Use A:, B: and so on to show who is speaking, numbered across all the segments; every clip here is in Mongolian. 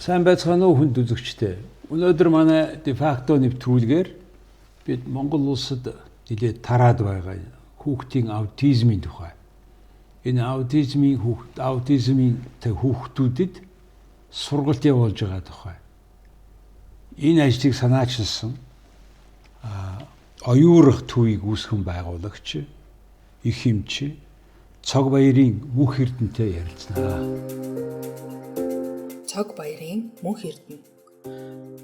A: Сайн байцгаана уу хүнд үзэгчтэй. Өнөөдөр манай дефакто нэвтрүүлгээр бид Монгол улсад нэлээд тараад байгаа хүүхдийн аутизмын тухай. Энэ аутизмын хүүхдүүдэд сургалт явуулж байгаа тухай. Энэ ажлыг санаачилсан оюурах төвийг үүсгэн байгуулагч их хэмжээ Цог баярын Мөнх Эрдэнэтэй ярилцгаа.
B: Цог баярын Мөнх Эрдэнэ.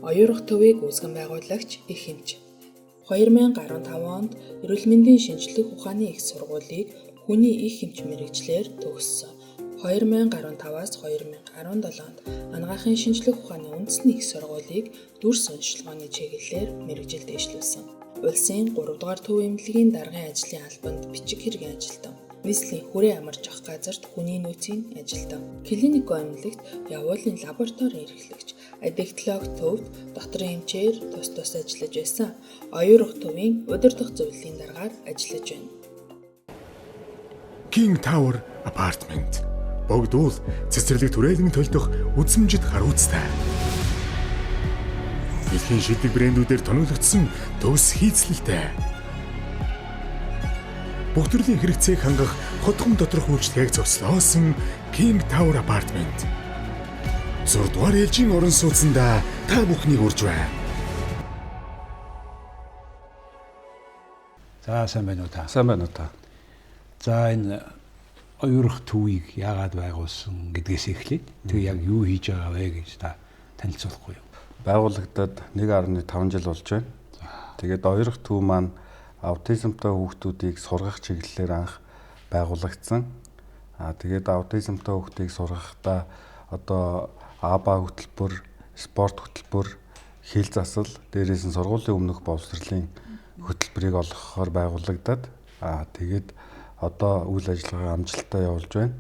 B: Оюурах төвийг үүсгэн байгуулагч их хэмжээ. 2015 онд Эрүүл мэндийн шинжлэх ухааны их сургуулийг хүний их хэмж мэргэжлэр төгссөн. 2015-аас 2017 онд анагаахын шинжлэх ухааны үндэсний их сургуулийг дүрс онцлогооны чиглэлээр мэргэжил дэвшлүүлсэн. Улсын 3 дугаар төв эмнэлгийн даргын ажлын албанд бичиг хэргийн ажилтан. Нийслэлийн хүрээ амарч авах газарт хүний нөөцийн ажилтан. Клинико эмнэлэгт явуулын лабораторийн эрхлэгч, аддиктологи төвд доторын хэмжээр тус ажиллаж байсан. Оюурах төвийн удирдах зөвлөлийн даргаар ажиллаж байна.
C: King Tower Apartment. Богдуул цэцэрлэг түрээлэн төлдөх үзмжид харуулцтай. Дэлхийн шилдэг брэндүүдээр тоногдсон төвс хийцлэлтэй. Бүх төрлийн хэрэгцээг хангах хотгон доторх үйлчлэгийг зөкслөөсөн King Tower Apartment. 6 дугаар ээлжийн орон сууцанда та бүхнийг урьж байна.
A: За сайн байна уу та?
D: Сайн байна уу та?
A: За энэ оюурах төвийг яагаад байгуулсан гэдгээс эхлээд тэг яг юу хийж байгаа вэ гэж та танилцуулахгүй юу?
D: Байгуулагдаад 1.5 жил болж байна. Тэгээд оюурах төв маань аутизмтай хүүхдүүдийг сургах чиглэлээр анх байгуулагдсан. Тэгээд аутизмтай хүүхдийг сургахдаа одоо АБА хөтөлбөр, спорт хөтөлбөр, хил засал, дээрээс нь сургуулийн өмнөх боловсролын хөтөлбөрийг олгохоор байгуулагдаад тэгээд одоо үйл ажиллагаа амжилттай явуулж байна.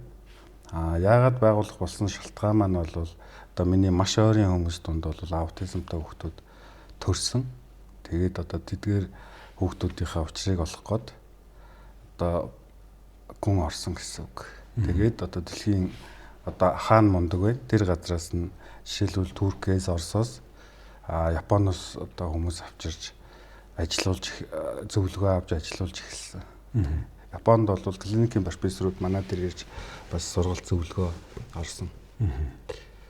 D: Яагаад байгуулах болсон шалтгаан маань бол одоо миний маш ойрын хүмүүс дунд бол аутизмтай хүүхдүүд төрсөн. Тэгээд одоо тэдгээр хүүхдүүдийнхээ учрыг олох гээд одоо гүн орсон гэсэн үг. Тэгээд одоо дэлхийн одоо хаана мундаг вэ? Тэр газраас нь жишээлбэл Туркээс, Оросоос, Японоос одоо хүмүүс авчирч ажилуулж зөвлөгөө авч ажилуулж эхэлсэн. Японд бол клиникийн профессорууд манай дээр ирж бас сургалт зөвлөгөө орсон.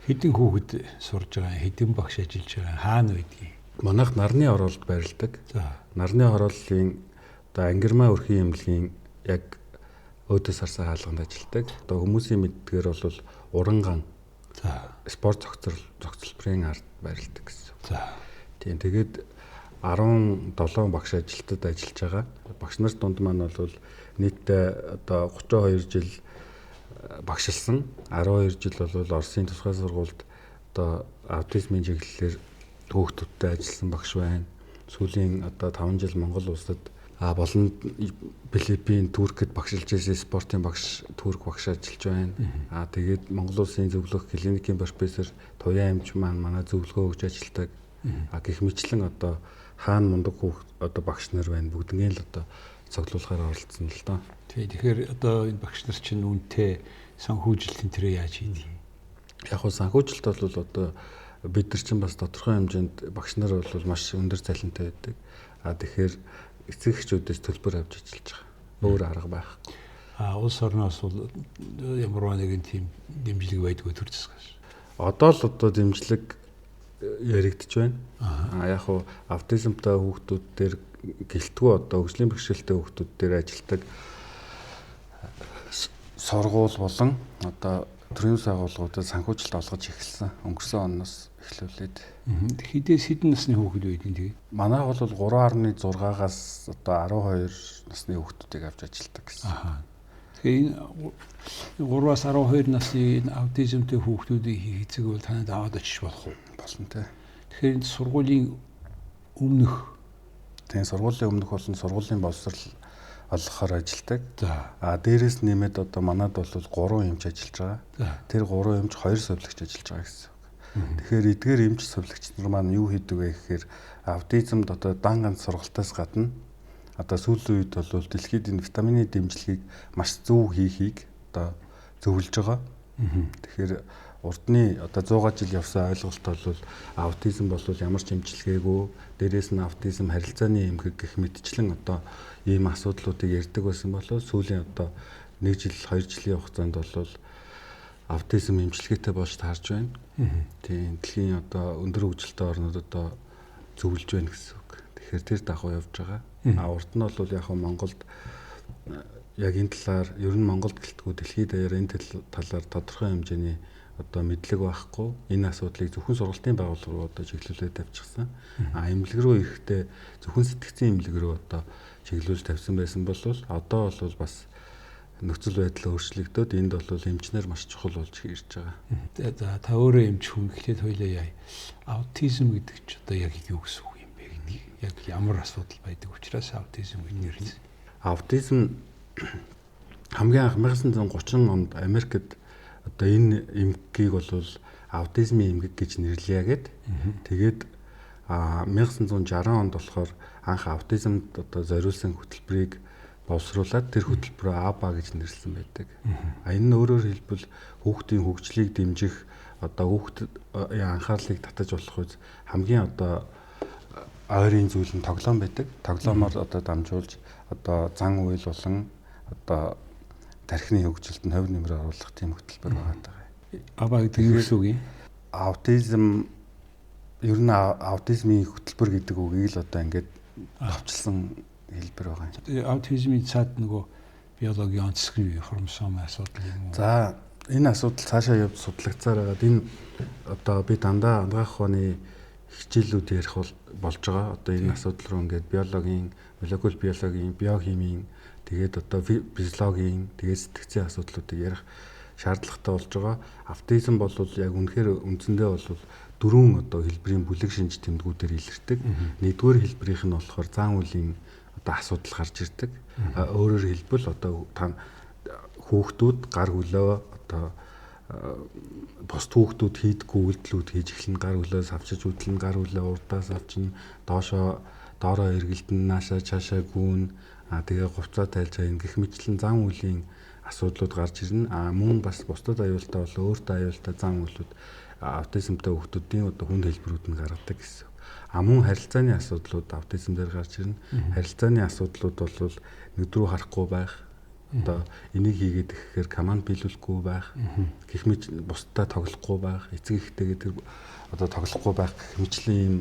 A: Хэдэн хүүхэд сурж байгаа, хэдэн багш ажиллаж байгаа, хаана байдгийг?
D: Манайх нарны оролд байрладаг. Нарны орооллын одоо ангирмаа өрхийн эмнэлгийн яг өөдөөс харсан хаалганд ажилладаг. Одоо хүмүүсийн мэддгээр бол уранган спорт зохицолборын ард байрладаг гэсэн. Тийм тэгээд 17 багш ажилтнад ажиллаж байгаа. Багш нар дунд маань бол нийтдээ одоо 32 жил багшилсан. 12 жил бол Оросын тусгай сургуульд одоо аутизмын чиглэлээр хүүхдүүдтэй ажилласан багш байна. Сүүлийн одоо 5 жил Монгол улсад болон Филиппин, Туркэд багшилж байсан спортын багш, турк багш ажиллаж байна. Тэгээд Монгол улсын зөвлөх клиникийн профессор Туяа эмч маань манай зөвлөгөө өгч ажилладаг. Гэх мэтлэн одоо хаана мундаг одоо багш нар байна. Бүгднийг л одоо цуглуулахаар оролцсон л доо.
A: Тэгэхээр одоо энэ багш нар чинь үнэтэй санхүүжилтийн тэрэ яаж хийдэг?
D: Яг хөө санхүүжилт бол одоо бид нар чинь бас тодорхой хэмжээнд багш нар бол маш өндөр цалинтай байдаг. Тэгэхээр эцэг эхчүүдээс төлбөр авч ажиллаж байгаа. Өөр арга байхгүй.
A: Улс орноос бол ямар нэгэн тийм дэмжлэг байдгүй төр засгаас.
D: Одоо л одоо дэмжлэг яригдж байна. Яг хуу аутизмтай хүүхдүүд дээр гэлтгүй одоо хөгжлийн бэрхшээлтэй хүүхдүүд дээр ажилтдаг сургууль болон одоо төрийн байгууллагуудад санхүүжилт олгож эхэлсэн. Өнгөрсөн оноос эхлүүлээд.
A: Хэдээс хэдэн насны хүүхэд байдیں۔ Тэгээд
D: манай бол 3.6-аас одоо 12 насны хүүхдүүдийг авч ажилладаг гэсэн.
A: Тэгэхээр 3-аас 12 насны аутизмтэй хүүхдүүдийн хийцэг бол танад аваад очиж болох уу?
D: Болно те.
A: Тэгэхээр сургуулийн өмнөх
D: болон сургуулийн боловсрол олгохоор ажилладаг. Дээрээс нэмээд одоо манад бол 3 эмч ажиллаж байгаа. Тэр 3 эмч 2 сувлагч ажиллаж байгаа гэсэн. Тэгэхээр эдгээр эмч сувлагч нар маань юу хийдэг вэ гэхээр аутизмд одоо дан ганц сургалтаас гадна одоо сүүлийн үед бол дэлхийд энэ витамины дэмжлэгийг маш зөв хийхийг одоо зөвлөж байгаа. Тэгэхээр урдны одоо 100 жил явсан ойлголт бол аутизм бол ямар ч эмчилгээгүй, дээрээс нь аутизм харилцааны эмгэг гэх мэтчлэн одоо ийм асуудлуудыг ярьдаг байсан болов сүүлийн одоо 1 жил 2 жилийн хугацаанд бол аутизм эмчилгээтэй болж таарж байна. Тийм дэлхийн одоо өндөр хөгжилтэй орнууд одоо зөвлөж байна гэсэн үг. Тэгэхээр тэр дагуу явж байгаа. Урд нь бол яг нь Монголд яг энэ талаар ер нь Монголд гэлтгүй дэлхийд даяар энэ талаар тодорхой хэмжээний одоо мэдлэг байхгүй. Энэ асуудлыг зөвхөн сургалтын байгууллага руу одоо чиглүүлээд тавьчихсан. Эмнэлэг рүү ирэхдээ зөвхөн сэтгцийн эмнэлэг рүү одоо чиглүүлж тавьсан байсан бол одоо бол бас нөхцөл байдал өөрчлөгдөд энд бол эмчнэр маш чухал болж ирж байгаа.
A: За та өөрөө эмч хүн гэхлээр хоёлаа яа. Аутизм гэдэг ч одоо яг юу гэсэн үг юм бэ гэдгийг яг ямар асуудал байдаг учраас аутизм гэж нэрлэсэн.
D: Аутизм хамгийн анх 1930 онд Америкт одоо энэ эмгэгийг бол аутизмын эмгэг гэж нэрлэе гэд. Тэгээд 1960 онд болохоор анх аутизмд одоо зориулсан хөтөлбөрийг боловсруулад тэр хөтөлбөрөө АБА гэж нэрлсэн байдаг. Энэ нь өөрөөр хэлбэл хүүхдийн хөгжлийг дэмжих одоо хүүхдэд анхаарлыг татаж болох үз хамгийн одоо ойрын зүйл нь тоглоом байдаг. Тоглоомоор одоо дамжуулж одоо зан үйл болон одоо тархины хөгжилд нь хувь нэмэр оруулах тийм хөтөлбөр байгаа даа.
A: АБА гэдэг нь юу гэсэн үг юм?
D: Аутизм ер нь аутизмын хөтөлбөр гэдэг үгийг л одоо ингээд товчлсон хэлбэр байгаа юм.
A: Аутизмын цаад нөгөө биологийн онцлогийн хромосомын асуудал юм уу?
D: За энэ асуудал цаашаа явж судлагдсаар байгаад энэ одоо би дандаа анагаах ухааны хичээлүүд ярих болж байгаа. Одоо энэ асуудал руу ингээд биологийн, молекул биологийн, биохимийн тэгээд одоо физиологийн, тэгээд сэтгцийн асуудлуудыг ярих шаардлагатай болж байгаа. Аутизм бол яг үнэхээр үндсэндээ бол 4 одоо хэлбэрийн бүлэг шинж тэмдгүүдээр илэрдэг. Нэгдүгээр хэлбэрийнх нь болохоор зан үлийн одоо асуудал гарч ирдэг. Өөрөөр хэлбэл одоо хүүхдүүд гар хөлөө одоо бос хүүхдүүд хийдэггүй үйлдэлүүд хийж эхлэн гар хөлөөс авчиж үдлэн гар хөлөө урдаас авчин доороо эргэлдэн наашаа цаашаа гүүн тэгээ говцоо тайлж байгаа гэх мэтлэн зан үлийн асуудлууд гарч ирнэ. Мөн бас бусдад аюултай бол өөртөө аюултай зан үйлүүд аутизмтай хүүхдүүдийн одоо хүнд хэлбэрүүд нь гаргадаг гэсэн. Мөн харилцааны асуудлууд аутизм дээр гарч ирнэ. Харилцааны асуудлууд бол нүдрүү харахгүй байх, одоо энийг хийгээд ихэхээр команд биелүүлэхгүй байх, гэх мэт бусдад тоглохгүй байх, эцэг эхтэйгээ тэр одоо тоглохгүй байх гэх мэтлийн ийм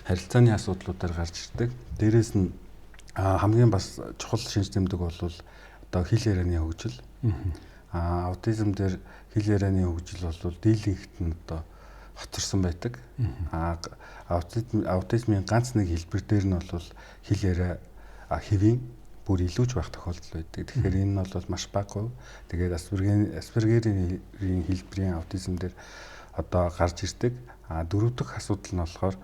D: харилцааны асуудлуудаар гарч ирдэг. Дээрээс нь хамгийн бас чухал шинж тэмдэг бол одоо хэл ярианы хөгжил. Аутизм дээр хэл ярианы хөгжил бол дийлэнхт нь одоо хоцорсон байдаг. Аутизмын ганц нэг хэлбэр дээр нь бол хэл яриа хэвийн бүр илүүж байх тохиолдол байдаг. Тэгэхээр энэ нь бол маш бага хувь. Тэгээд Аспергерийн хэлбэрийн аутизм дээр одоо гарч ирдэг. Дөрөв дэх асуудал нь болохоор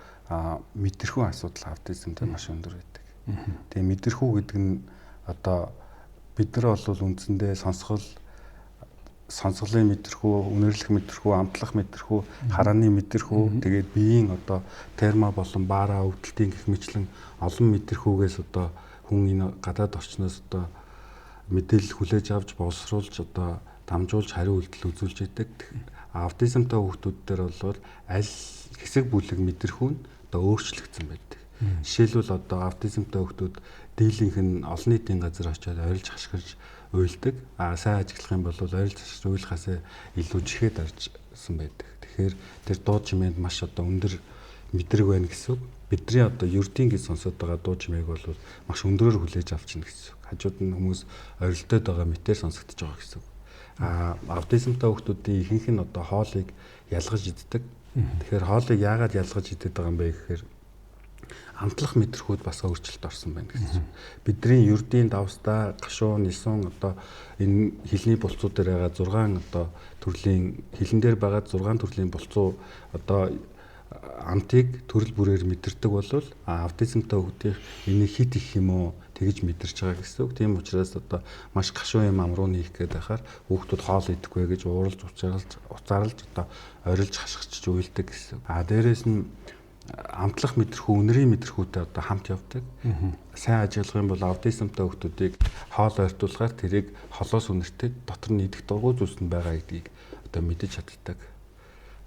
D: мэдрэхүйн асуудал аутизм дээр маш өндөр байдаг. Тэгээ мэдрэхүй гэдэг нь одоо бид нар бол үндсэндээ сонсголын мэдрэхүй, үнэрлэх мэдрэхүй, амтлах мэдрэхүй, харааны мэдрэхүй, тэгээд биеийн одоо термо болон баара өвдөлтийн гэх мэтлэн олон мэдрэхүйгээс одоо хүн энэ гадаад орчноос одоо мэдээлэл хүлээж авч боловсруулж одоо дамжуулж хариу үйлдэл үзүүлж идэг. Аутизмтай хүүхдүүд дээр бол аль хэсэг бүлэг мэдрэхүй нь одоо өөрчлөгдсөн байдаг. Жишээлбэл одоо аутизмтай хүүхдүүд дийлэнх нь олон нийтийн газар очиод ойролж хашгирч уйлдаг. Сайн ажиглах юм бол ойролж хашгирч уйлахаас илүү жихэд арьжсан байдаг. Тэгэхээр тэр дуу чимээнд маш одоо өндөр мэдрэг байна гэсэн үг. Бидний одоо ердийн гэж сонсоод байгаа дуу чимээг бол маш өндөрөөр хүлээж авчна гэсэн үг. Хажууд нь хүмүүс ойролтойд байгаа мэтээр сонсогдож байгаа гэсэн үг. Аутизмтай хүүхдүүдийн ихэнх нь одоо хоолыг ялгаж иддэг. Тэгэхээр хоолыг яагаад ялгаж иддэг байгаа юм бэ гэхээр амтлах мэдрэхүйд бас өөрчлөлт орсон байна гэсэн. Бидний ердийн давстаа, гашуун, нисун одоо энэ хилний булцууд дээр байгаа 6 одоо төрлийн хилэн дээр байгаа 6 төрлийн булцуу одоо амтыг төрөл бүрээр мэдэрдэг бол аутизмтай хүүхдийн энийг хит их юм уу тэгж мэдэрч байгаа гэсэн үг. Тийм учраас одоо маш гашуун юм амруу нээх гээд байхаар хүүхдүүд хоол идэхгүй гэж ууралж уцаарлж одоо орилж хашгирч уйлдаг гэсэн. Дээрээс нь амтлах мэдрэхүй, үнэрийн мэдрэхүйтэй одоо хамт явдаг. Сайн ажиглах юм бол аутизмтай хүүхдүүдийг хоол ойртуулахаар тэрийг холоос үнэртэй дотор нь идэх дургуй зүйлс нь байгаа гэдгийг одоо мэдэж чаддаг.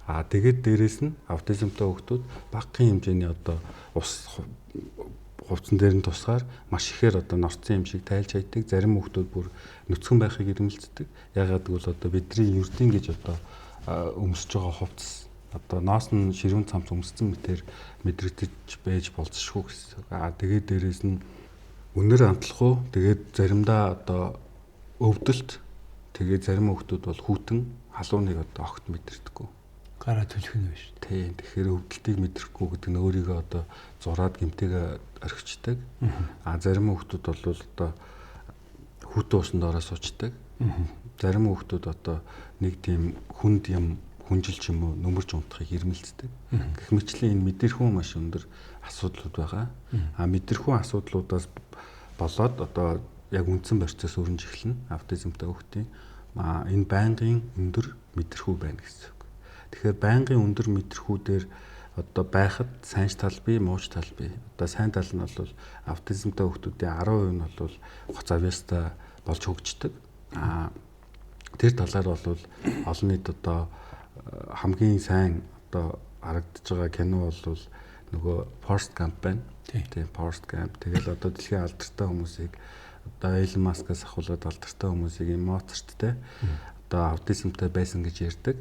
D: Тэгээд дээрэс нь аутизмтай хүүхдүүд багахан хэмжээний одоо ус хувцсан дээр нь тусгаар маш ихээр одоо норцсон юм шиг тайлж хайдаг. Зарим хүүхдүүд бүр нүцгэн байхыг ирмэлцдэг. Ягаад гэвэл одоо бидний ердийн гэж одоо өмсөж байгаа хувцас одоо ноос нь ширүүн цамц өмссөн мэтэр мэдрэгдэж байж болцсохгүй гэсэн. Тэгээд дээрэс нь үнэр амтлахгүй. Тэгээд заримдаа одоо өвдөлт. Тэгээд зарим хүүхдүүд бол хүүтэн халууныг одоо огт мэдэрдэггүй.
A: Гараа төлөх нь биш.
D: Тийм. Тэгэхээр өвдөлтийг мэдрэхгүй гэдэг нь өөрийгөө одоо зураад гэмтээгээ орхичдаг. Зарим хүүхдүүд бол одоо хүүтэн усанд ороо суучдаг. Зарим хүүхдүүд одоо нэг тийм хүнд юм хүнжилч юм уу нөмөрч унтахыг ирмэлцдэг. Гэх мэтлэн энэ мэдэрхүүн маш өндөр асуудлууд байгаа. Мэдэрхүүн асуудлуудаас болоод одоо яг үндсэн процесс өрнж эхэлнэ. Аутизмтай хүүхдийн энэ байнгын өндөр мэдэрхүү байна гэсэн. Тэгэхээр байнгын өндөр мэдрэхүүдээр одоо байхад сайн тал бий, мууч тал бий. Одоо сайн тал нь бол аутизмтай хүүхдүүдийн 10% нь бол гоц авьяастай болж хөгждөг. Тэр талаар бол олон нийт одоо хамгийн сайн одоо харагдаж байгаа кино бол нөгөө Forrest Gump байна. Тийм Forrest Gump. Тэгэл одоо дэлхийн алдартай хүмүүсийг одоо Elon Musk-аас ахуулаад алдартай хүмүүсийг Mozart-тэй одоо аутизмтай байсан гэж ярьдаг.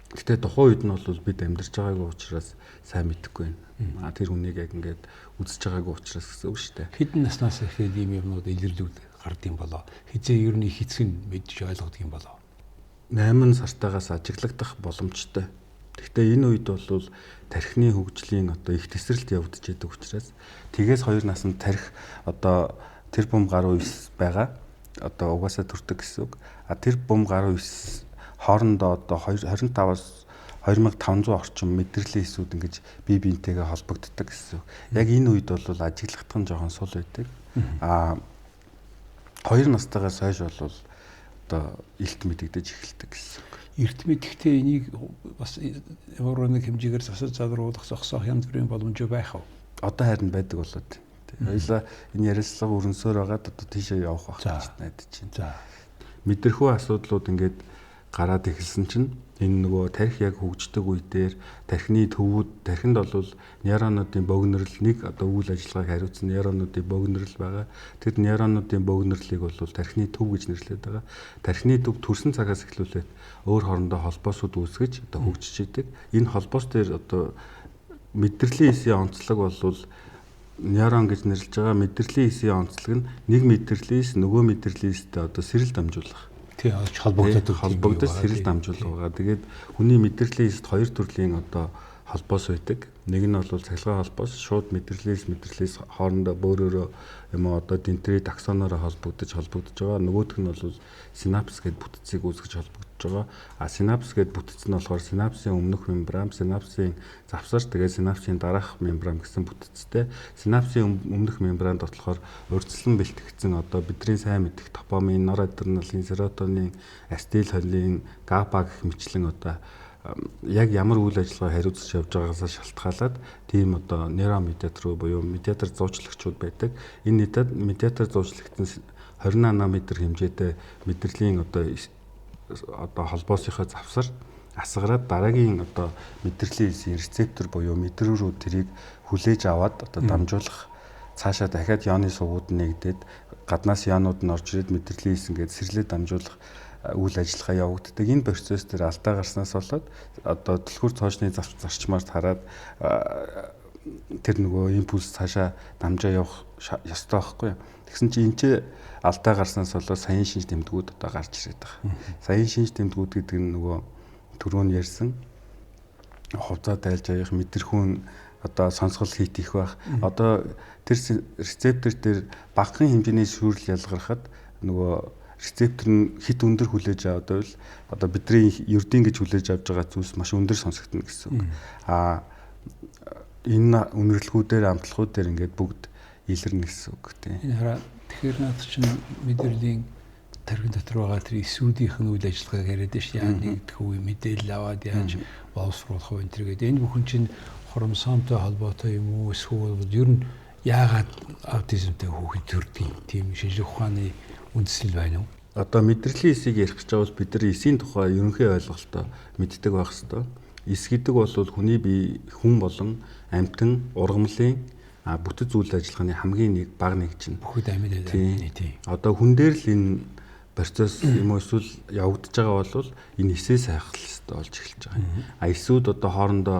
D: Гэтэ тухайн үед нь бол бид амьдарч байгаагүй учраас сайн мэдэхгүй байна. Тэр хүнийг яг ингээд үзэж байгаагүй учраас гэсэн үг шүү дээ.
A: Хэдэн наснаас ихэд ийм юмнууд илэрлүүд гардыг болоо. Хизээ ер нь их эцэг нь мэдж ойлгодог юм болоо.
D: 8 сартаагаас ажиглагдах боломжтой. Гэхдээ энэ үед бол тархины хөгжлийн одоо их тесрэлт явагдаж байдаг учраас тэгээс 2 наснд тархи одоо тэр бум гаруй 9 байгаа. Одоо угаасаа төрдөг гэсэн үг. Тэр бум гаруй 9 хоорондоо одоо 25-аас 2500 орчим мэдрэлийн эсүүд ингэж бие биентэйгээ холбогддог гэсэн. Яг энэ үед бол ажиглагдах нь жоохон сул байдаг. 2 настайгаас хойш бол одоо илт мэдэгдэж эхэлдэг гэсэн.
A: Эрт мэдхтэй энийг бас ямар нэг хэмжээгээр засаж задруулах зогсоох янз бүрийн боломж байх уу?
D: Одоо харин байдаг болоод. Хоёлаа энэ ярилцлага өрнсөөр байгаад одоо тийшээ явах байх гэж найдаж байна. Мэдэрхүү асуудлууд ингээд гараад эхэлсэн чинь энэ нөгөө тархи яг хөгждөг үедээр тархины төвүүд тархинд бол нейронуудын богинорл нэг одоо үйл ажиллагааг хариуцсан нейронуудын богинорл байгаа. Тэр нейронуудын богинорлыг бол тархины төв гэж нэрлэдэг байгаа. Тархины төв төрсэн цагаас эхлүүлээд өөр хоорондоо холбоосууд үүсгэж одоо хөгжиж идэг. Энэ холбоос дээр одоо мэдрэлийн эсийн онцлог бол нейрон гэж нэрлэж байгаа. Мэдрэлийн эсийн онцлог нь нэг мэдрэлийн нөгөө мэдрэлийн одоо сэрэл дамжуулах.
A: Тийм холбогдож
D: сэрэл дамжуулах байгаа. Тэгээд хүний мэдрэлийн эсд 2 төрлийн одоо холбоос байдаг. Нэг нь бол цахилгаан холбоос, шууд мэдрэлийн хоорондоо бөөрөөрөө юм одоо дентрит аксоноор холбогдож байгаа. Нөгөөх нь бол синапс гэдэг бүтцийг үүсгэж холбогдож байгаа. Синапс гэдэг бүтц нь болохоор синапсын өмнөх мембран, синапсын завсар, тэгээд синапсын дараах мембран гэсэн бүтцтэй. Синапсын өмнөх мембранд болохоор урьдчилан бэлтгэгдсэн одоо бидний сайн мэдих допамин, норадреналин, серотонин, ацетил холин, гапа гэх мэтлэн одоо яг ямар үйл ажиллагаа хариуцж явж байгаагаас шалтгаалаад тийм одоо нейромедиатор буюу медиатор зуучлагчуд байдаг. Энэ медиатор зуучлагтсан 20 нанометр хэмжээтэй мэдрэлийн одоо холбоосынхаа завсар асгараад дараагийн одоо мэдрэлийн рецептор буюу мэдрүүрүүд тэрийг хүлээж аваад одоо дамжуулах цаашаа дахиад ионы сувгууд нэгдээд гаднаас ионууд нь орж ирээд мэдрэлийн ингээд сэрлээ дамжуулах үйл ажиллагаа явагддаг. Энэ процесс дээр алдаа гарснаас болоод одоо түлхүүр цоочны зарчмаар хараад тэр нөгөө импульс цаашаа дамжаа явах ёстой байхгүй. Тэгсэн чинь энэ ч алдаа гарснаас болоод саяын шинж тэмдгүүд одоо гарч ирээд байгаа. Саяын шинж тэмдгүүд гэдэг нь нөгөө түрүүн ярьсан хувцас дайлж авах мэдэрхүүн одоо сонсгол хийх их байх. Одоо тэр рецептор дээр багахан хэмжээний шүүрэл ялгархад нөгөө рецептор нь хит өндөр хүлээж аваад байвал одоо бидний ердийн гэж хүлээж авж байгаа зүйлс маш өндөр сонсогдно гэсэн үг. Энэ үнэрлэгүүдээр амтлагуудаар ингээд бүгд илэрнэ гэсэн үг тийм.
A: Энэ хараа тэгэхээр наад чинь мэдрэлийн тархин дотор байгаа тэр эсүүдийнх нь үйл ажиллагааг яриад байна шүү. Яа нэгдэх үе мэдээлэл аваад яаж боловсруулах вэ энэ гэдэг. Энэ бүхэн чинь хромосомтой холбоотой юм уу эсвэл ер нь яагаад аутизмтай хүүхэд төрдөг тийм шинжлэх ухааны үндэслэл байна уу?
D: одоо мэдрэлийн эсийг ярих гэж байгаа бол бид нар эсийн тухай ерөнхий ойлголтоо мэддэг байх ёстой. Эс гэдэг бол хүний бие хүн болон амьтан ургамлын бүтэц үйл ажиллагааны хамгийн нэг бага нэгж нь.
A: Бүхэл амьд тийм.
D: Одоо хүн дээр л энэ процесс юм уу эсвэл явагдаж байгаа бол энэ эсээс хайх хэрэгтэй болж эхэлж байгаа. Эсүүд одоо хоорондоо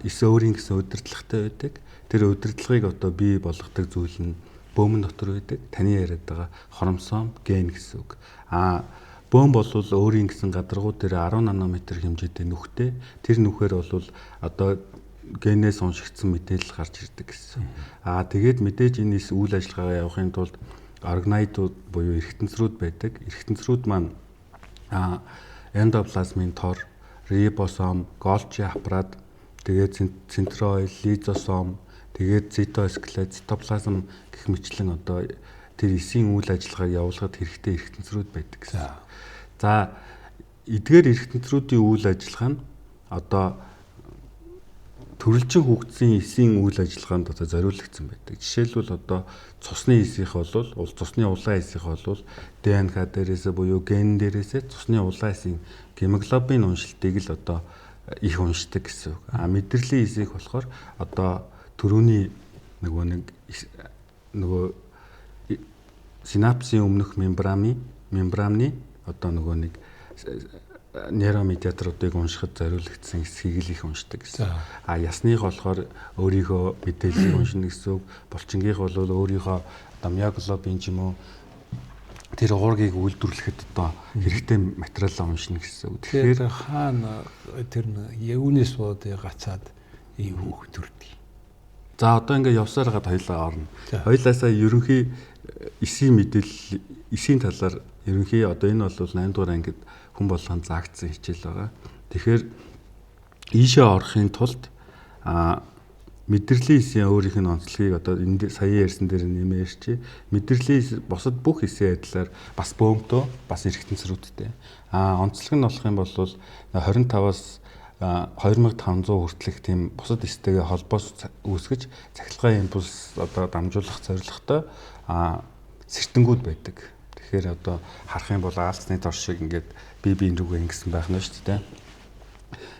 D: эс өөрийн гэсэн удирдлагатай байдаг. Тэр удирдлагыг одоо бий болгодог зүйл нь бөөмн дотор байдаг. Таны яриад байгаа хоромсоом ген гэсэн үг. Бөөм бол өөрийн гэсэн гадаргуу дээр 10 нанометр хэмжээтэй нүхтэй. Тэр нүхээр бол одоо генээс уншигдсан мэдээлэл гарч ирдэг гэсэн. Тэгээд мэдээж энэ үйл ажиллагаагаа явахын тулд органоидууд буюу эргэтэнцрүүд байдаг. Эргэтэнцрүүд маань эндоплазмын тор, рибосом, Голчи аппарат, тэгээд центроил, лизосом, тэгээд цитоскелет, цитоплазм гэх мэтлэн одоо тэр эсийн үйл ажиллагааг явуулахад хэрэгтэй эргэтэнцрүүд байдаг гэсэн. За эдгээр эргэтэнцрүүдийн үйл ажиллагаа нь одоо төрөлжин хөгжсөн эсийн үйл ажиллагаанд одоо зориулагдсан байдаг. Жишээлбэл одоо цусны эсийнх бол цусны улаан эсийнх бол ДНК дээрээс буюу ген дээрээс цусны улаан эсийн гемоглобин уншилтыг л одоо их уншдаг гэсэн үг. Мэдрэлийн эсийнх болохоор одоо төрөүний нөгөө синапсын өмнөх мембраны одоо нэг нейромедиаторуудыг уншихад зориулагдсан эсхийг л их уншдаг гэсэн. Ясных болохоор өөрийнхөө мэдээллийг уншина гэсэн үг. Булчингийнх бол өөрийнхөө миоглобин ч юм уу тэр уургийг үйлдвэрлэхэд одоо хэрэгтэй материалаа уншина гэсэн үг.
A: Тэгэхээр хаана тэр юунес буудыг гацаад ийм хүүхэд төрдөг.
D: За одоо ингээ явсаар гад хоёлаа орно. Хоёлаасаа ерөнхий эсийн мэдээлэл эсийн талаар ерөнхий одоо энэ бол 8 дугаар ангид хүн болгонд заагдсан хичээл байгаа. Тэгэхээр ийшээ орохын тулд мэдрэлийн эсийн өөрийнх нь онцлогийг одоо энэ сая ярьсан дээр нэмээрч мэдрэлийн бусад бүх эсийн адилаар бас бөөмтөө бас эргэтэнцрүүдтэй. Онцлог нь болох юм бол 25-аас 2500 хүртэлх тийм бусад эстэйгээ холбоос үүсгэж цахилгаан импульс одоо дамжуулах зорилготой сэртэнгүүд байдаг. Тэгэхээр одоо харах юм бол аалцны тор шиг ингээд бие биен рүүгээ ингэсэн байх нь шүү дээ.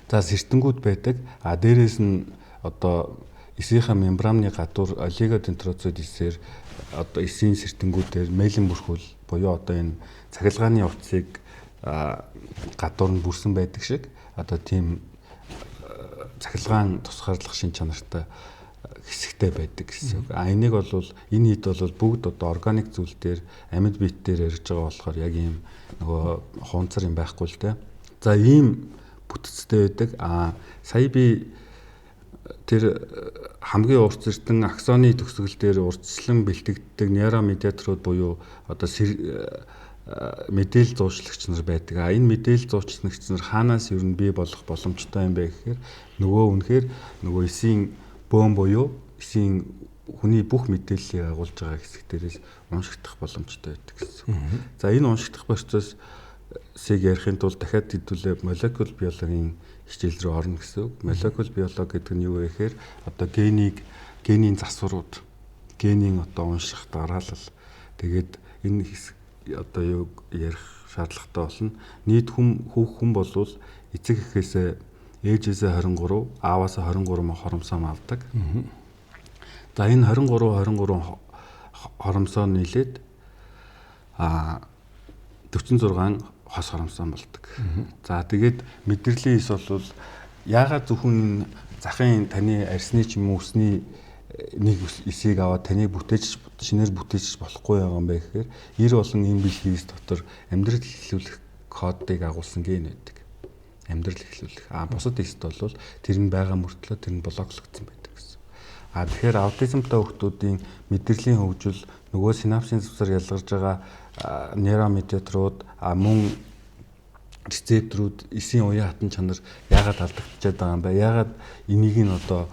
D: За сэртэнгүүд байдаг. Дээрээс нь одоо эсийнхаа мембраны гадуур олигодендроцит эсээр одоо эсийн сэртэнгүүдээр мейлэн бүрхүүл буюу одоо энэ цахилгааны утсыг гадуур нь бүрсэн байдаг шиг одоо тийм цахилгаан тусгаарлах шин чанартай хэсэгтэй байдаг гэсэн үг. Энийг бол энэ хэд бол бүгд одоо органик зүйл дээр амьд биет дээр ярьж байгаа болохоор яг ийм нөгөө хунцар юм байхгүй л дээ. За ийм бүтцтэй байдаг. Сая би тэр хамгийн урт эрдэн аксоны төгсгөл дээр урдчлан бэлтгэгддэг нейромедиаторууд буюу одоо мэдээлэл зуучлагч нар байдаг. Энэ мэдээлэл зуучлагч нар хаанаас ер нь бий болох боломжтой юм бэ гэхээр нөгөө эсийн бөөм буюу эсийн хүний бүх мэдээллийг агуулж байгаа хэсэг дээрээс уншигдах боломжтой байдаг гэсэн. За энэ уншигдах процессыг ярихын тулд дахиад хэдүүлээ молекул биологийн хичээл рүү орно гэсэн үг. Молекул биологи гэдэг нь юу вэ гэхээр одоо генийн засварууд, генийн одоо унших дараалал. Тэгээд энэ хэсэг одоо юу ярих шаардлагатай болно. Нийт хүн болвол эцэг эхээсээ ээжээсээ 23, ааваасаа 23 хоромсоо авдаг. За энэ 23 хоромсоо нийлээд 46 хос хоромсоо болдог. За тэгээд мэдрэлийн эс бол яагаад зөвхөн захын таны арсны ч юм уу усны нэг эсийг аваад таныг шинээр бүтээж болохгүй байгаа юм бэ гэхээр 90 болон энэ бэлхийс дотор амьдрал эхлүүлэх кодыг агуулсан ген байдаг. Амьдрал эхлүүлэх. Бусад эст бол тэр нь байгаа мөртлөө тэр нь блоклогдсон байдаг гэсэн. Тэгэхээр аутизмтай хүүхдүүдийн мэдрэлийн хөгжил нөгөө синапсын зүсээр ялгарж байгаа нейромедиаторууд мөн рецепторууд эсийн уян хатан чанар яагаад алдагдчихад байгаа юм бэ? Яагаад энийг нь одоо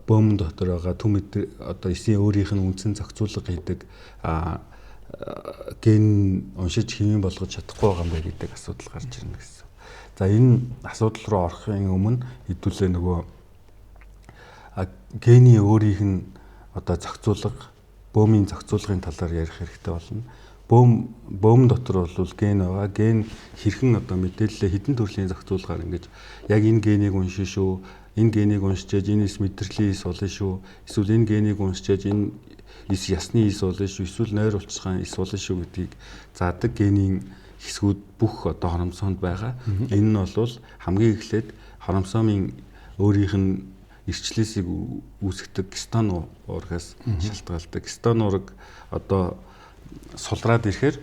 D: бөөмн дотор байгаа түм одоо эсийн өөрийнх нь үндсэн зохицуулга хийдэг ген уншиж хэвэн болгож чадахгүй байгаа юм бэ гэдэг асуудал гарч ирнэ гэсэн. За энэ асуудал руу орохын өмнө хэдүүлээ нөгөө гений өөрийнх нь одоо зохицуулга, бөөмийн зохицуулгын талаар ярих хэрэгтэй болно. Бөөм бөөм дотор бол ген байгаа. Ген хэрхэн одоо мэдээлэлээ хэдэн төрлийн зохицуулгаар ингэж яг энэ генийг уншин шүү. Энэ генийг уншиж энэ ис мэдрэлийн ис болно шүү. Эсвэл энэ генийг уншиж энэ ис ясны ис болно шүү. Эсвэл нойр улцхан ис болно шүү гэдгийг заадаг генийн хэсгүүд бүх одоо хоромсоонд байгаа. Энэ нь бол хамгийн эхлээд хоромсоомын өөрийнх нь эрчлээсийг үүсгдэг гистон уургаас шалтгаалдаг. Гистон уурга одоо сулраад ирэхээр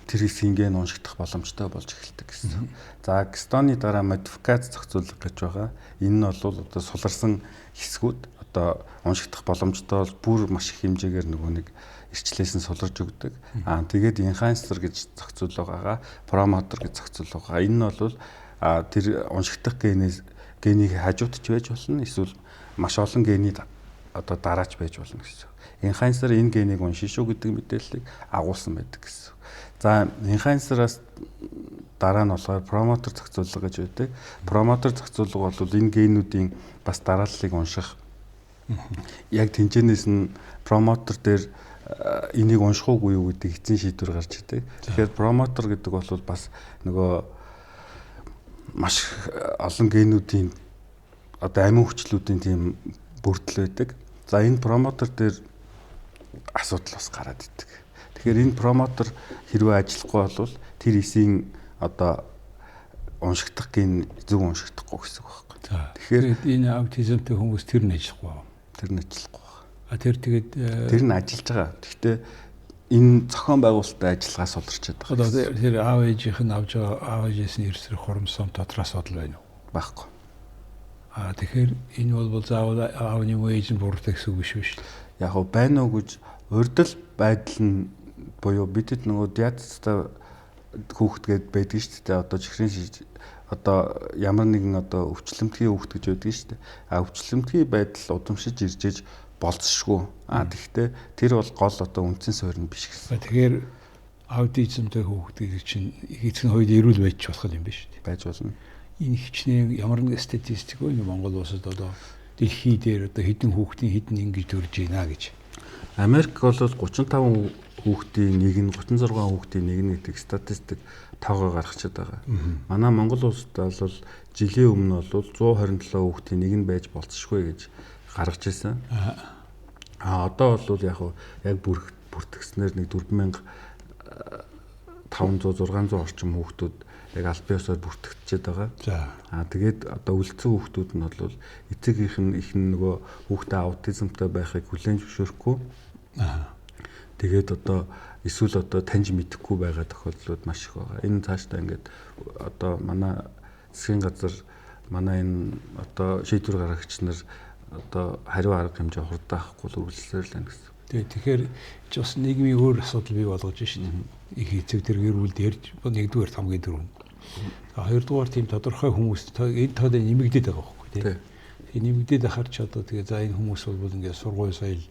D: тэр хэсгийн ген уншигдах боломжтой болж эхэлдэг гэсэн. За гистоны дараа модификац зохицуулга гэж байгаа. Энэ нь бол одоо суларсан хэсгүүд одоо уншигдах боломжтой бүр маш их хэмжээгээр нөгөө нэг эрчлээс нь суларж өгдөг. Тэгээд enhancer гэж зохицуулга байгаа. Promoter гэж зохицуулга байгаа. Энэ нь бол тэр уншигдах генийг хажуудч байж болно. Эсвэл маш олон гений одоо дараач байж болно гэсэн. Enhancer энэ генийг уншин шүү гэдэг мэдээллийг агуулсан байдаг гэсэн. За enhancer-аас дараа нь болохоор promoter зохицуулга гэж байдаг. Promoter зохицуулга бол энэ генүүдийн бас дарааллыг унших. Яг тэнцэнээс нь promoter дээр энийг унших уугүй юу гэдэг эцсийн шийдвэр гарч идэг. Тэгэхээр promoter гэдэг бол бас нөгөө маш олон генүүдийн одоо амин хүчлүүдийн тийм бүрдэл байдаг. За энэ промотер дээр асуудал бас гараад идэг. Тэгэхээр энэ промотер хэрвээ ажиллахгүй бол тэр эсийн одоо уншигдах ген зөв уншигдахгүй гэсэн үг байхгүй.
A: Тэгэхээр энэ аутизмтай хүмүүс тэр нь ажиллахгүй байна.
D: Тэр нь ажиллахгүй байна.
A: Тэр тэгээд
D: тэр нь ажиллаж байгаа. Гэхдээ энэ зохион байгуулалттай ажиллагаас суларчаад байгаа.
A: Одоо тэр аав ээжийнх нь авж байгаа аав ээжээс нь ирсрэх хоромсом дотроос бодол байна уу?
D: Байхгүй.
A: Тэгэхээр энэ бол заавал аавны ээж нь буурдаг гэсэн үг биш үү?
D: Яг гоо байна уу гэж урдл байдал нь буюу бидэд нөгөө диатцтай хүүхдгээд байдаг шүү дээ. Одоо чихрийн одоо ямар нэгэн одоо өвчлөмтгий хүүхд гэж байдаг шүү дээ. Өвчлөмтгий байдал удамшиж иржээж болцсошгүй. Тэгэхдээ тэр бол гол одоо үндсэн суурь нь биш гэсэн.
A: Тэгэхээр аутизмтай хүүхдүүд чинь эцэг хоёул эрүүл байж болох юм биш үү?
D: Байж болно.
A: Энэ хичнээн ямар нэгэн статистик үү Монгол улсад одоо дэлхий дээр одоо хэдэн хүүхдийн хэдэн ингэж төрж байна гэж.
D: Америк бол 35 хүүхдийн нэг нь 36 хүүхдийн нэг нь гэдэг статистик тоогоо гаргачихад байгаа. Манай Монгол улсад бол жилийн өмнө бол 127 хүүхдийн нэг нь байж болцсошгүй гэж гаргаж ирсэн. Одоо бол яг бүртгэснээр нэг 4500 600 орчим хүүхдүүд яг аль биесээр бүртгэгдчихэд байгаа. Тэгээд одоо үлдсэн хүүхдүүд нь бол эцэгийнх нь их нөгөө хүүхдээ аутизмтай байхыг хүлээн зөвшөөрөхгүй. Тэгээд одоо эсвэл одоо таньж мэдэхгүй байгаа тохиолдлууд маш их байгаа. Энэ цаашдаа ингээд одоо манай засгийн газар манай энэ одоо шийдвэр гаргагч нар одоо хариу арга хэмжээ хурдаахгүй үргэлжлүүлсээр л байна гэсэн.
A: Тэгэхээр бас нийгмийн өөр асуудал бий болгож шин их эцэг тэр гэр бүлд ярьж нэгдүгээр хамгийн дөрөв. Хоёрдугаар тийм тодорхой хүмүүс энэ тоод нэмэгдээд байгаа байхгүй тийм. Тэгээ нэмэгдээд ахаар ч одоо тэгээ за энэ хүмүүс бол ингээд сургууль соёл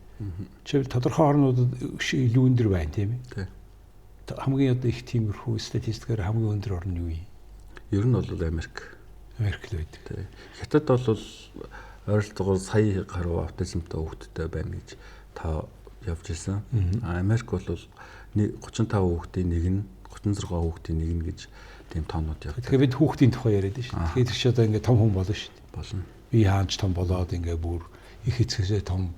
A: чив тодорхой орнуудад илүү өндөр байна тийм ээ. Хамгийн одоо их тиймэрхүү статистикээр хамгийн өндөр орн юу юм?
D: Ер нь бол Америк
A: л байдаг.
D: Хятад бол ойролцоогоор сая гаруй аутизмтай хүүхдтэй байна гэж та явж ирсэн. Америк бол 35 хүүхдийн нэг нь 36 хүүхдийн нэг нь гэж тийм тоонууд явдаг.
A: Тэгэхээр бид хүүхдийн тухай яриад шүү дээ. Тэгэхээр ч одоо ингээд том хүн болно шүү дээ.
D: Болно.
A: Би хаанч том болоод ингээд бүр их эцгээсээ том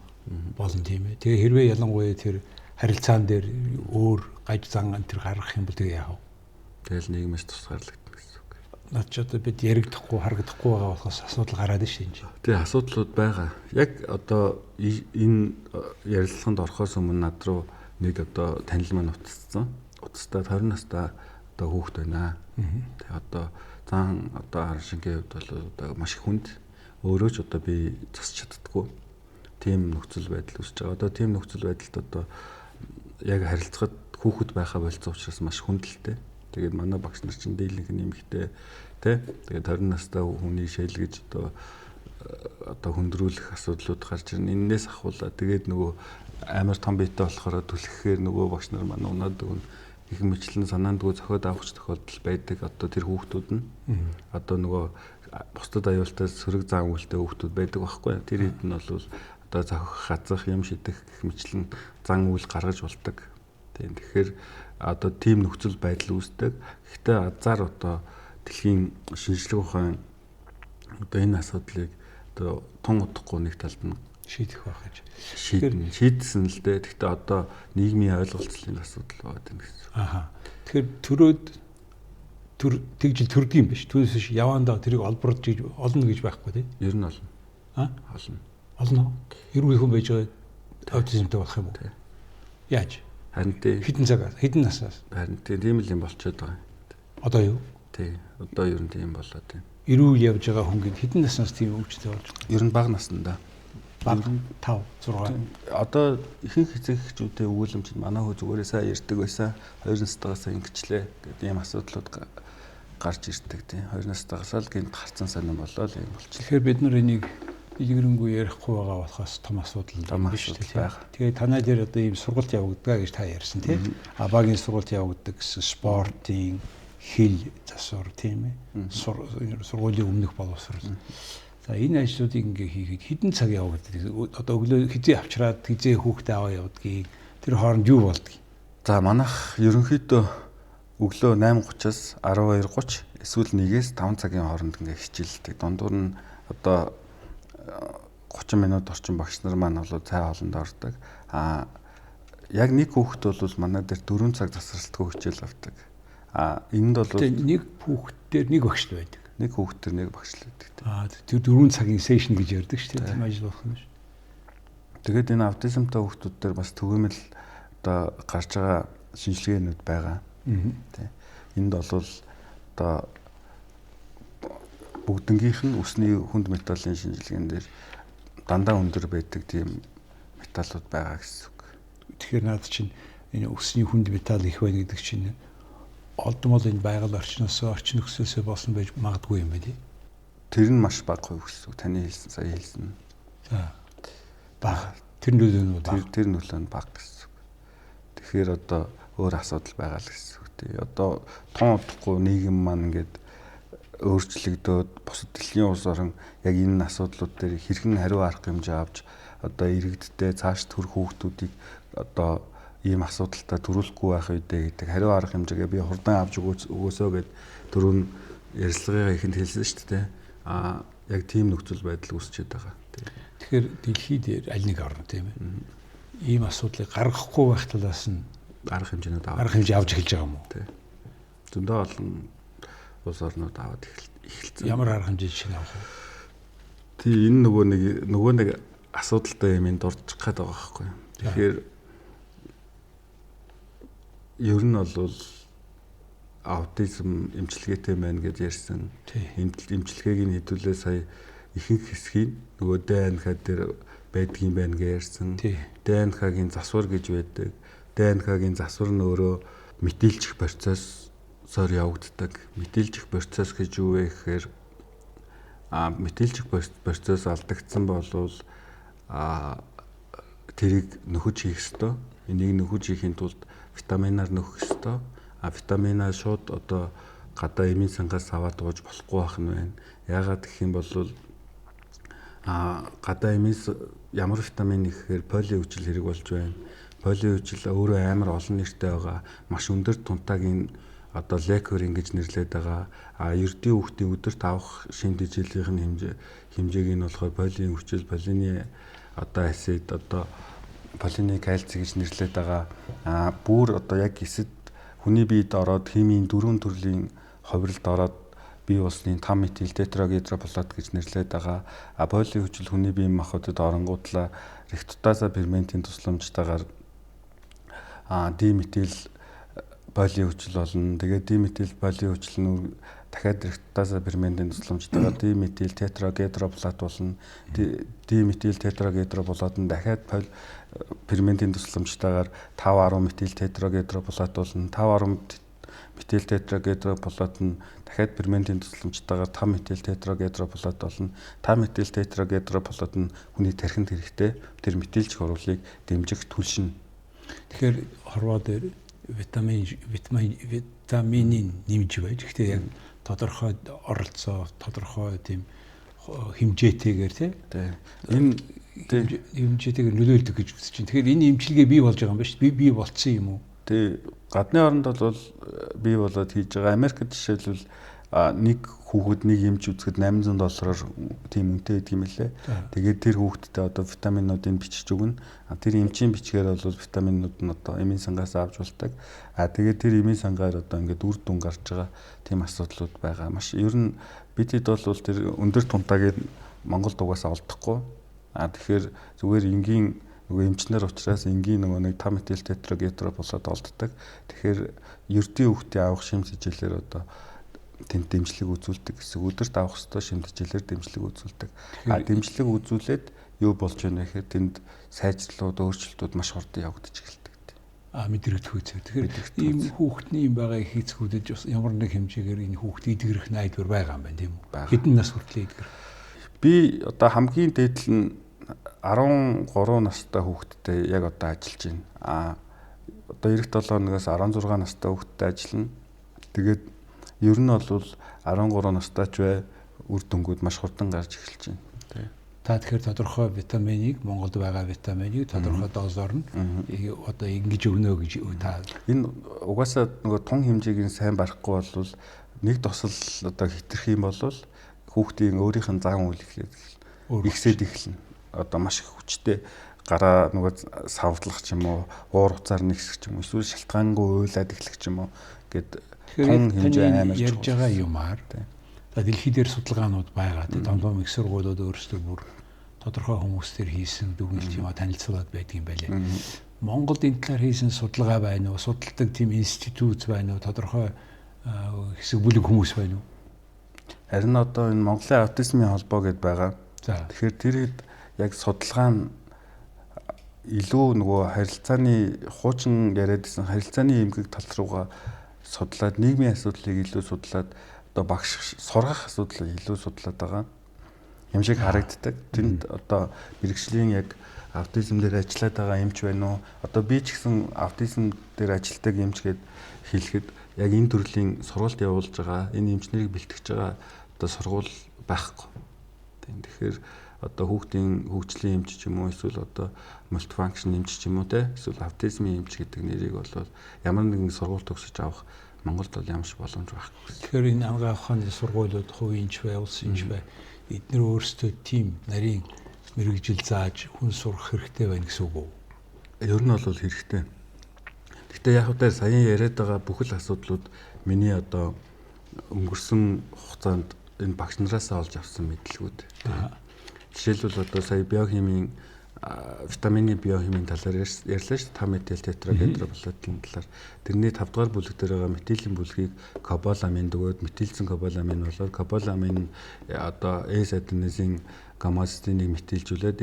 A: болно тийм ээ. Тэгээ хэрвээ ялангуяа тэр харилцаан дээр өөр гаж зан тэр гаргах юм бол тэгээ яах вэ?
D: Тэгэл нийгмээс тусгаарлагдана гэсэн үг.
A: Наад ч одоо бид яригдахгүй харагдахгүй байгаа болохоос асуудал гараад шүү дээ.
D: Тэгээ асуудлууд байгаа. Яг одоо энэ ярилцлаганд орохоос өмнө над руу нэг одоо танил маань утассан. Утастай 20 настай одоо хүүхэд байна. Тэгээ одоо зан одоо хар шингийн хувьд бол одоо маш их хүнд өөрөө ч одоо би засч чаддаггүй. Тийм нөхцөл байдал үүсэж байгаа. Одоо тийм нөхцөл байдалд одоо яг харилцахад хүүхэд байхаа болцсон учраас маш хүндэлтэй. Тэгээд манай багш нар чинь дийлэнх нэмэгтэй тий. Тэгээд 20 настай хүний шээлгэж одоо хөндрүүлэх асуудлууд гарч ирнэ. Эннээс ахуулаад тэгээд нөгөө амар том биетэй болохоор түлхэхээр нөгөө багш нар манай унаад өгнө. Их мэтлэн санаандгүй зохиод авахч тохиолдол байдаг. Одоо тэр хүүхдүүд нь одоо нөгөө бусдад аюултай сөрөг зан үйлтэй хүүхдүүд байдаг байхгүй. Тэр хэд нь бол одоо зохих хазах юм шидэх гэх мэтлэн зан үйл гаргаж болдог. Тийм тэгэхээр одоо тийм нөхцөл байдал үүсдэг. Гэхдээ азар одоо дэлхийн шинжлэх ухаан одоо энэ асуудлыг одоо тун удахгүй нэг талд нь
A: шийдэх байх гэж.
D: Шийдсэн л дээ. Гэхдээ одоо нийгмийн ойлголцлын асуудал байгаа юм гэсэн.
A: Аха. Тэгэхээр төрөөд тэгжил төрдөг юм биш. Түүнээс биш явандаа тэрийг олборж олно гэж байхгүй тийм.
D: Ер нь олно. Олно.
A: Олно. Эрүүл хүн байж байгаа аутизмтай болох юм уу? Яаж?
D: Харин тийм
A: хэдэн наснаас?
D: Харин тийм л юм болчиход байгаа.
A: Одоо юу?
D: Тий. Одоо ер нь тийм болоод байна.
A: Эрүүл явж байгаа хүн гээд хэдэн наснаас тийм өвчтэй болж байгаа?
D: Ер нь бага наснда.
A: Баг 5 6.
D: Одоо ихэнх эцэгчүүдээ өгүүлэмж манай хөө зүгээрээ сайн ярьдаг байсан. 2 настайгаас ингэчлээ гэдэг ийм асуудлууд гарч ирдэг тийм. 2 настайгаас л гинт гарцсан сонирн болоо л юм болчих.
A: Тэгэхээр бид нар энийг дэлгэрэнгүй ярихгүй байгаа болохоос том асуудал биш тийм. Тэгээ танай дээр одоо ийм сургалт явагдгаа гэж та ярьсан тийм. Багийн сургалт явагддаг гэсэн спортын хэл засвар тийм ээ. Сургуулийн өмнөх боловсрол. За энэ ажлуудыг ингээ хийхэд хэдэн цаг явагддаг. Одоо өглөө хизээ авчраад хизээ хүүхдээ аваа явуудгийг тэр хооронд юу болдгийг.
D: За манайх ерөнхийдөө өглөө 8:30-аас 12:30 эсвэл 1-ээс 5 цагийн хооронд ингээ хичээлдэг. Дундуур нь одоо 30 минут орчим багш нар маань бол цай хоолнд ордог. Яг нэг хүүхэд бол манай дээр 4 цаг засварлалтгүй хичээл авдаг. Энд бол
A: нэг хүүхдээр нэг багш байдаг.
D: Нэг хүүхдээр нэг багш л байдаг.
A: Тэр 4 цагийн сешн гэж ярьдаг шүү дээ. Тийм ажил болох юм шүү.
D: Тэгээд энэ аутизмтай хүүхдүүд дээр бас төгөөмөл одоо гарч байгаа шинжилгээнүүд байгаа. Тийм. Энд бол одоо бүгднгийнх нь өсний хүнд металлын шинжилгээнд дээр дандаа өндөр байдаг тийм металлууд байгаа гэсэн үг.
A: Тэгэхээр наад чинь энэ өсний хүнд металл их байна гэдэг чинь олдмол энэ байгаль орчноос орчин нөхцөөсөө болсон байж магадгүй юм байна.
D: Тэр нь маш бага хувь гэсэн үг. Таны хэлсэн сая хэлсэн.
A: За. Бага. Тэр нөлөө нь
D: тэр нөлөө нь бага гэсэн үг. Тэгэхээр одоо өөр асуудал байгаа л гэсэн үг. Тий. Одоо тун удахгүй нийгэм маань ингээд өөрчлөгдөөд бусад дэлхийн улс орон яг энэ асуудлууд дээр хэрхэн хариу арга хэмжээ авч одоо иргэдтэй цааш төрөх хүүхдүүдийг одоо ийм асуудалтай төрүүлэхгүй байх үедээ гэдэг хариу арга хэмжээгээ би хурдан авч өгөөсөө гэд түрүүн ярилцлагын ихэнд хэлсэн шүү дээ. Яг тийм нөхцөл байдал үүсчихэд байгаа.
A: Тэгэхээр дэлхийд аль нэг орн тийм ээ. Ийм асуудлыг гаргахгүй байх талаас нь
D: арга хэмжээнүүд
A: арга хэмжээ авч эхэлж байгаа юм уу?
D: Тийм. Зөндөө олон улс орнууд аваад эхэлсэн.
A: Ямар арга хэмжээ шиг авах вэ?
D: Тий, энэ нөгөө нэг асуудалтай юм дурдчих гээд байгаа байхгүй. Тэгэхээр ер нь бол аутизм эмчилгээтэй байна гэж ярьсан. Эмчилгээг нь хэдүүлээ сая ихэнх хэсгийг нөгөө ДНХ дээр байдгийн байна гэж ярьсан. ДНХ-гийн засвар гэж байдаг. ДНХ-гийн засвар нь өөрөө метилжих процессор явагддаг. Метилжих процесс гэж юу вэ гэхээр метилжих процесс алдагдсан болвол тэрийг нөхөж хийх ёстой. Энийг нөхөж хийхин тулд витаминаар нөхөх ёстой. Витаминаа шууд одоо гадаа эмийн сангаас аваад ууж болохгүй байх нь байна. Яагаад гэх юм бол гадаа эмээс ямар витамин ихээр поли хүчил хэрэг болж байна. Поли хүчил өөрөө амар олон нэртэй байгаа. Маш өндөр тунтаагийн одоо лекурин гэж нэрлэдэг байгаа. Ердийн хүүхдийн өдөрт авах шин дэжилийн хэмжээг нь болохоор полин хүчил, полины одоо асид, одоо полины кальци гэж нэрлэдэг байгаа. Бүр одоо яг эсэд хүний биед ороод химийн 4 төрлийн хувиралд ороод бие усны 5 метил тетрагидрополат гэж нэрлэдэг байгаа. Поли хүчил хүний биеийн махбодод оронгуудлаа ректутаза ферментийн тусламжтайгаар диметил поли хүчил болно. Тэгээд диметил поли хүчил нь дахиад ректутаза ферментийн тусламжтайгаар диметил тетрагидрополат болно. Диметил тетрагидрополат нь дахиад ферментийн тусламжтайгаар 5-10 метил тетрагидрополат болно. 5-10 метил тетрагидрополат нь дахиад ферментийн тусламжтайгаар 5 метил тетрагидрополат болно. 5 метил тетрагидрополат нь хүний тархинд хэрэгтэй тэр метилж хурвлыг дэмжих түлшин.
A: Тэгэхээр хорвоо дээр витаминын нэмж байж. Гэхдээ яг тодорхой оролцоо, тодорхой тийм хэмжээтэйгээр тийм. Энэ хэмжээтэйгээр нөлөөлдөг гэж үзэж байна. Тэгэхээр энэ эмчилгээ бий болж байгаа юм ба шүү. Бий болцсон юм уу?
D: Тэгээ гадны оронд бол бий болоод хийж байгаа. Америкт жишээлбэл нэг хүүхэд нэг эмч үзэхэд $800 тийм үнэтэй байдаг юм лээ. Тэгээд тэр хүүхэдтэй одоо витаминуудыг бичиж өгнө. Тэр эмчийн бичгээр бол витаминууд нь одоо эмийн сангаас авч болдог. Тэгээд тэр эмийн сангаар одоо ингээд үр дүн гарч байгаа тийм асуудлууд байгаа. Маш ер нь бидэд бол тэр өндөр тунтаагийн Монголд угаасаа олдохгүй. Тэгэхээр зүгээр энгийн нөгөө эмчнэр учраас энгийн нөгөө нэг 5 метил тетрагетра болоод олддог. Тэгэхээр ердийн хүүхдээ авах шимс хичээлээр одоо тэнд дэмжлэг үзүүлдэг гэсэн. Өдөрт авах ёстой шимт хичээлээр дэмжлэг үзүүлдэг. Дэмжлэг үзүүлээд юу болж байна гэхээр тэнд сайжрлууд, өөрчлөлтүүд маш хурдан явагдаж эхэлдэг.
A: Мэдрэгдэх үзээ. Тэгэхээр ийм хүүхдний юм байгаа их эцгүүдэд бас ямар нэг хэмжээгээр энэ хүүхд идэгрэх найдвар байгаа юм байна тийм үү? Хэдэн нас хүртэл идэгрэх?
D: Би одоо хамгийн дээдл нь 13 настай хүүхэдтэй яг одоо ажиллаж байна. Одоо эх 7 ногоос 16 настай хүүхэдтэй ажиллана. Тэгээд ер нь бол 13 настай ч бай үр дүнгууд маш хурдан гарч эхэлж байна.
A: Та тэгэхээр тодорхой витаминыг Монголд байгаа витаминыг тодорхой дозоор нь одоо ингэж өгнө гэж та
D: энэ угаасаа нөгөө тун хэмжээг нь сайн барахгүй бол нэг тосол одоо хитрэх юм бол хүүхдийн өөрийнх нь зан үйл ихсээд эхэлнэ. Одоо маш их хүчтэй гараа нөгөө савдлах ч юм уу, уур уцаар нэгсэх ч юм уу, эсвэл шалтгаангүй уйлаад эхлэх ч юм уу гэд тун хэмжээ амар
A: ярьж байгаа юмар. Дэлхий дээр судалгаанууд байгаа. Том их сургуулиуд өөрсдөө бүр тодорхой хүмүүстээр хийсэн дүгнэлт юм танилцуулаад байдаг юм байлээ. Монголд энэ талаар хийсэн судалгаа байна уу? Судалдаг тийм институт байна уу? Тодорхой хэсэг бүлэг хүмүүс байна уу?
D: Харин одоо энэ Монголын аутизмын холбоо гэдээ байгаа. Тэгэхээр тэрийг яг судалгаа нь илүү нөгөө харилцааны хуучин яриад исэн харилцааны эмгэг тал руугаа судлаад нийгмийн асуудлыг илүү судлаад одоо багш сургах асуудлыг илүү судлаад байгаа юм шиг харагддаг. Тэнд одоо мэрэгжлийн яг аутизм дээр ажиллаад байгаа эмч байна уу? Одоо би ч гэсэн аутизм дээр ажилладаг эмч гэд хэлэхэд яг энэ төрлийн сургалт явуулж байгаа, энэ эмчнэрийг бэлтгэж байгаа одоо сургууль байхгүй. Тэгэхээр одоо хүүхдийн хөгжлийн эмч ч юм уу эсвэл одоо мультифанкшн эмч ч юм уу те эсвэл аутизмын эмч гэдэг нэрийг бол ямар нэгэн сургууль төгсөж авах Монголд бол ямар ч боломж байхгүй.
A: Тэгэхээр энэ ангаа ухааны сургуулиуд хувийнч бай, улсынч бай эдгээр өөрсдөө тийм нарийн мэрэгжил зааж хүн сурах хэрэгтэй байна гэсэн үг үү?
D: Ер нь бол хэрэгтэй. Гэхдээ яг удаа саяхан яриад байгаа бүхэл асуудлууд миний одоо өнгөрсөн хугацаанд энэ багш нараасаа олж авсан мэдлэгүүд. Жишээлбэл одоо сая биохимийн витамины биохимийн талаар ярьлаа шүү дээ. 5 метил тетрагетраболатын талаар. Тэрний 5 дугаар бүлэг дээр байгаа метилийн бүлгийг кобаламин дөгөөд метилцэн кобаламин болоод кобаламин одоо эс-аденозин гамма-цистинийг метилжүүлээд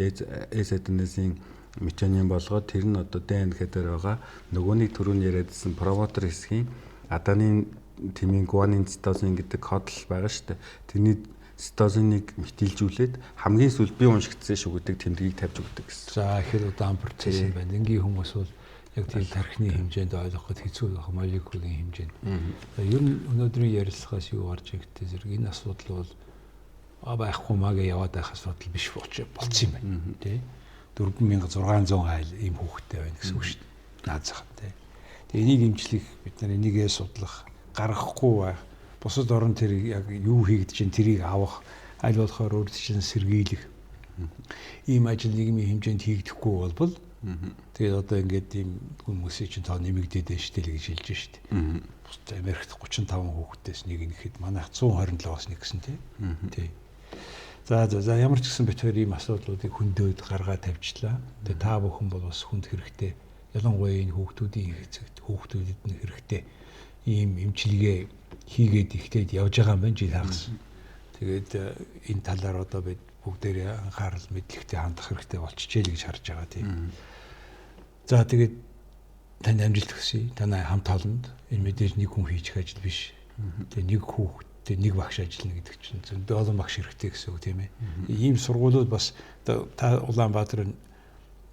D: эс-аденозин метионин болгоод тэр нь одоо ДНК дээр байгаа нөгөөний түрүүний яриадсан промотер хэсгийн аданин тимийн гуанин цитозин гэдэг код байгаа шүү дээ. Тэрний цитозиныг метилжүүлээд хамгийн сүүл би уншигдсан шүү гэдэг тэмдгийг тавьж өгдөг гэсэн.
A: За ихээр удаан процесс юм байна. Энгийн хүмүүс бол яг тийм тархины хэмжээнд ойлгоход хэцүү байх молекулын хэмжээнд. Ер нь өнөөдрийн ярилцлагаас юу гарч ирэх зэрэг энэ асуудал бол байхгүй магээ яваад байх асуудал биш болцсон юм байна. Тэ 4600 айл ийм хүүхэдтэй байна гэсэн үг шүү дээ. Наазах тэ. Тэгээ энийг эмчлэх бид нар энийгээ судлах гаргахгүй байх. Бусад орн тэр яг юу хийгдэж чинь тэрийг авах аль болохоор өөрсдөө чинь сэргийлэх ийм ажил нийгмийн хэмжээнд хийгдэхгүй болбол тэгээд одоо ингээд ийм хүмүүсийн чинь тоо нэмэгдээд байна шүү дээ гэж хэлж шүү дээ. Бусад Америкт 35 хүүхдээс нэг нэхэд манайх 127-аас нэг гэсэн тий. За ямар ч гэсэн бид хоёр ийм асуудлуудыг хөндөд гаргаа тавьчлаа. Тэгээд та бүхэн бол бас хүнд хэрэгтэй. Ялангуяа энэ хүүхдүүдийн хэцэгт хүүхдүүдэд нь хэрэгтэй ийм эмчилгээ хийгээд ихтэй явж байгаа юм байна жил хагас. Тэгээд энэ талаар одоо бид бүгдээрээ анхаарал мэдлэгтэй хандах хэрэгтэй болчихжээ л гэж харж байгаа тийм. За тэгээд танд амжилт хүсье. Танай хамт олонд энэ мэдээж нэг хүн хийчих ажил биш. Тэгээд нэг хүүхдтэй нэг багш ажиллана гэдэг чинь зөндөө олон багш хэрэгтэй гэсэн үг тийм ээ. Ийм сургуулиуд бас та Улаанбаатар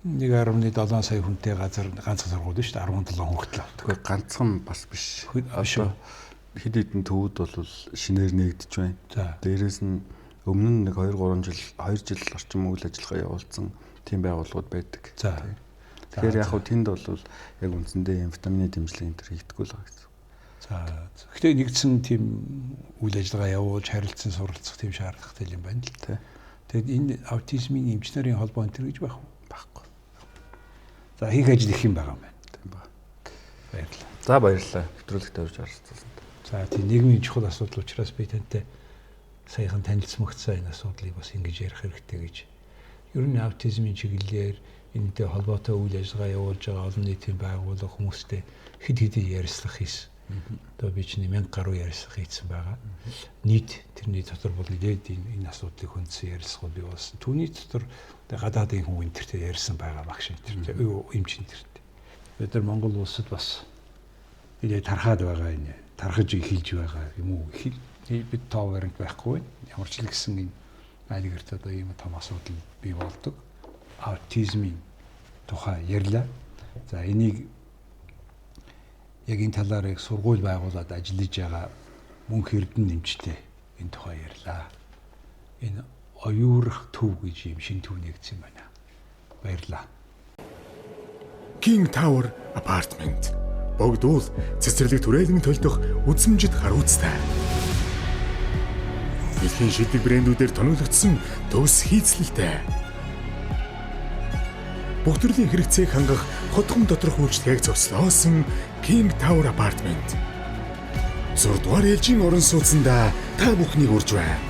A: 1.7 сая хүнтэй газар ганцхан сургууль шүү дээ 17 хүүхдтэй.
D: Тэгэхээр ганцхан бас биш. Хэд хэдэн төвүүд бол шинээр нэгдэж байна. Дээрээс нь өмнө нь нэг 2 жил орчим үйл ажиллагаа явуулсан тийм байгууллагууд байдаг. Тэгэхээр яг хөө тэнд бол яг үндсэндээ витамины дэмжлэг энэ төр хийдэггүй л байгаа гэсэн.
A: За гэхдээ нэгдсэн тийм үйл ажиллагаа явуулж харилцан суралцах тийм шаардлагатай юм байна л та. Тэгэд энэ аутизмын эмч нарын холбоо энэ төр гэж байх уу?
D: Байхгүй.
A: За хийх ажил их юм байгаа юм байна.
D: Тийм ба.
A: Баярлалаа.
D: За баярлалаа. Нэвтрүүлэгт орж оролцсон.
A: За тийм нийгмийн чухал асуудал учраас би тантай саяхан танилцмагцсан энэ асуудлыг бас ингэж ярих хэрэгтэй гэж. Ер нь аутизмын чиглэлээр энэтэй холбоотой үйл ажиллагаа явуулж байгаа олон нийтийн байгууллага хүмүүстэй хэд хэдэн ярилцлага хийсэн. Одоо би чинь 1000 гаруй ярилцлага хийсэн байгаа. Нийт тэрний дотор бол нэлээд энэ асуудлыг хүндсэн ярилцлага бий болсон. Түүний дотор гадаадын хүн энтертэй ярьсан байгаа багш энтертэй, эмч энтертэй. Бид нар Монгол улсад бас нэлээд тархаад байгаа энэ. Тархаж эхэлж байгаа юм уу? Бид тоо баримт байхгүй. Ямар ч л гэсэн энэ айлгэрт одоо ийм том асуудал бий болдог. Аутизмын тухай ярьлаа. За энийг яг энэ талаар яг сургууль байгуулад ажиллаж байгаа мөнх эрдэнэ нэмчтэй энэ тухай ярьлаа. Энэ оюурах төв гэж юм шин төв нэгдсэн байна. Баярлалаа.
C: King Tower Apartment. Богдуул цэцэрлэг түрээлэн төлдөх үзмжид харуулцтай. Дэлхийн шилдэг брэндүүдээр тоногдсон төгс хийцлэлтэй. Бүх төрлийн хэрэгцээг хангах хотгон доторх үйлчлэгийг зогслоосон King Tower Apartment. 6 дугаар ээлжийн орон сууцндаа та бүхнийг урьж байна.